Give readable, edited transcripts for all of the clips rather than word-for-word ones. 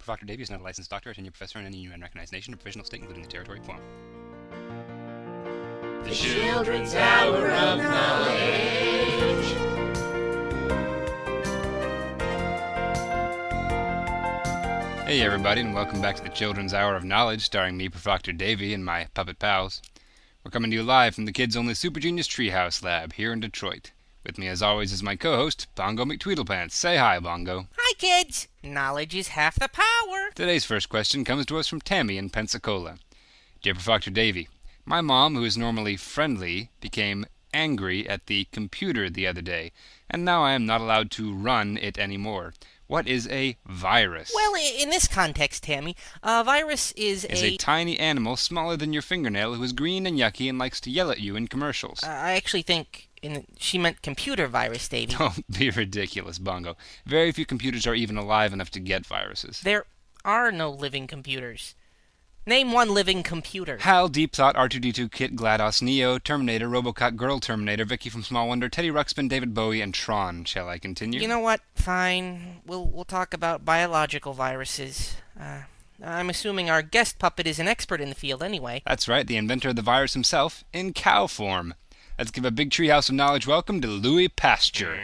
Proctor Davy is not a licensed doctor or tenured professor in any UN-recognized nation or provisional state, including the territory of Guam. The Children's Hour of Knowledge. Hey everybody, and welcome back to the Children's Hour of Knowledge, starring me, Proctor Davy, and my puppet pals. We're coming to you live from the Kids Only Super Genius Treehouse Lab here in Detroit. With me, as always, is my co-host, Bongo McTweedlepants. Say hi, Bongo. Hi, kids! Knowledge is half the power! Today's first question comes to us from Tammy in Pensacola. Dear Proctor Davy, my mom, who is normally friendly, became angry at the computer the other day, and now I am not allowed to run it anymore. What is a virus? Well, in this context, Tammy, a virus is a tiny animal smaller than your fingernail who is green and yucky and likes to yell at you in commercials. I actually think she meant computer virus, Davy. Don't be ridiculous, Bongo. Very few computers are even alive enough to get viruses. There are no living computers. Name one living computer. Hal, Deep Thought, R2-D2, Kit, GLaDOS, Neo, Terminator, Robocop, Girl Terminator, Vicky from Small Wonder, Teddy Ruxpin, David Bowie, and Tron. Shall I continue? You know what? Fine. We'll talk about biological viruses. I'm assuming our guest puppet is an expert in the field anyway. That's right, the inventor of the virus himself, in cow form. Let's give a big treehouse of knowledge welcome to Louis Pasteur.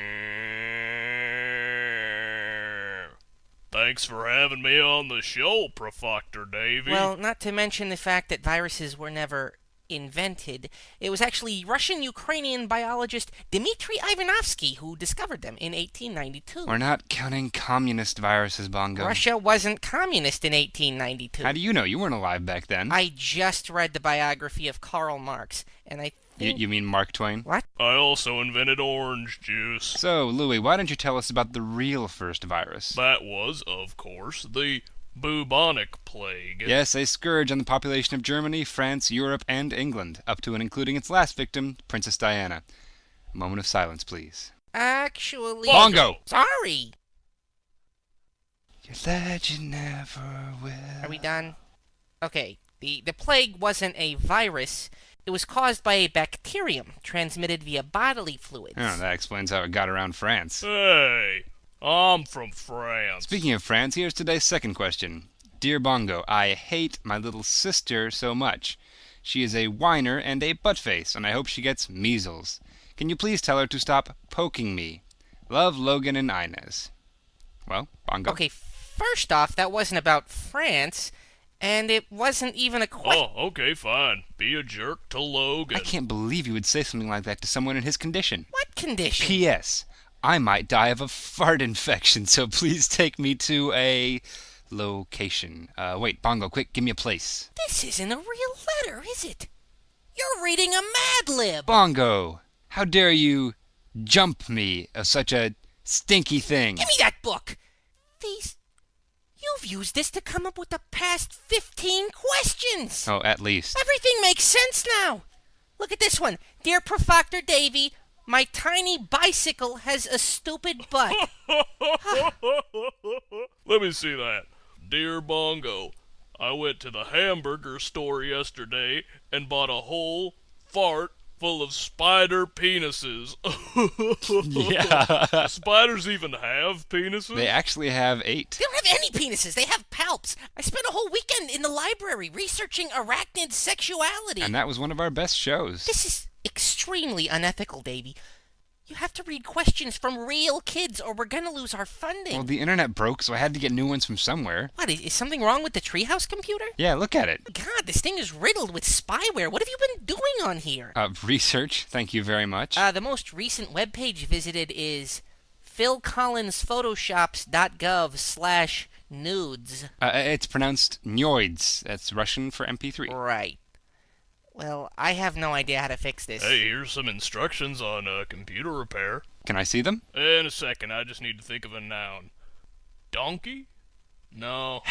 Thanks for having me on the show, Proctor Davy. Well, not to mention the fact that viruses were never invented. It was actually Russian-Ukrainian biologist Dmitry Ivanovsky who discovered them in 1892. We're not counting communist viruses, Bongo. Russia wasn't communist in 1892. How do you know? You weren't alive back then. I just read the biography of Karl Marx, and I think... You mean Mark Twain? What? I also invented orange juice. So, Louis, why don't you tell us about the real first virus? That was, of course, the bubonic plague. Yes, a scourge on the population of Germany, France, Europe, and England, up to and including its last victim, Princess Diana. A moment of silence, please. Actually... Bongo! Sorry! Your legend never will... Are we done? Okay, the plague wasn't a virus. It was caused by a bacterium transmitted via bodily fluids. Oh, that explains how it got around France. Hey, I'm from France. Speaking of France, here's today's second question. Dear Bongo, I hate my little sister so much. She is a whiner and a buttface, and I hope she gets measles. Can you please tell her to stop poking me? Love, Logan and Inez. Well, Bongo. Okay, first off, that wasn't about France. And it wasn't even a question. Oh, okay, fine. Be a jerk to Logan. I can't believe you would say something like that to someone in his condition. What condition? P.S. I might die of a fart infection, so please take me to a location. Wait, Bongo, quick, give me a place. This isn't a real letter, is it? You're reading a Mad Lib. Bongo, how dare you jump me of such a stinky thing? Give me that book. You've used this to come up with the past 15 questions. Oh, at least. Everything makes sense now. Look at this one. Dear Proctor Davy, my tiny bicycle has a stupid butt. Let me see that. Dear Bongo, I went to the hamburger store yesterday and bought a whole fart full of spider penises. Yeah. Spiders even have penises? They actually have 8. They don't have any penises. They have palps. I spent a whole weekend in the library researching arachnid sexuality. And that was one of our best shows. This is extremely unethical, Davy. You have to read questions from real kids or we're gonna lose our funding. Well, the internet broke, so I had to get new ones from somewhere. What, is something wrong with the treehouse computer? Yeah, look at it. God, this thing is riddled with spyware. What have you been doing on here? Research, thank you very much. The most recent webpage visited is philcollinsphotoshops.gov/nudes. It's pronounced Nyoids. That's Russian for MP3. Right. Well, I have no idea how to fix this. Hey, here's some instructions on computer repair. Can I see them? In a second, I just need to think of a noun. Donkey? No.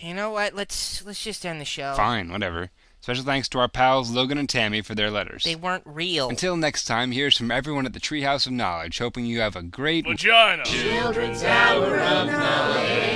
You know what? Let's just end the show. Fine, whatever. Special thanks to our pals Logan and Tammy for their letters. They weren't real. Until next time, here's from everyone at the Treehouse of Knowledge, hoping you have a great... Vagina! Children's Hour of Knowledge.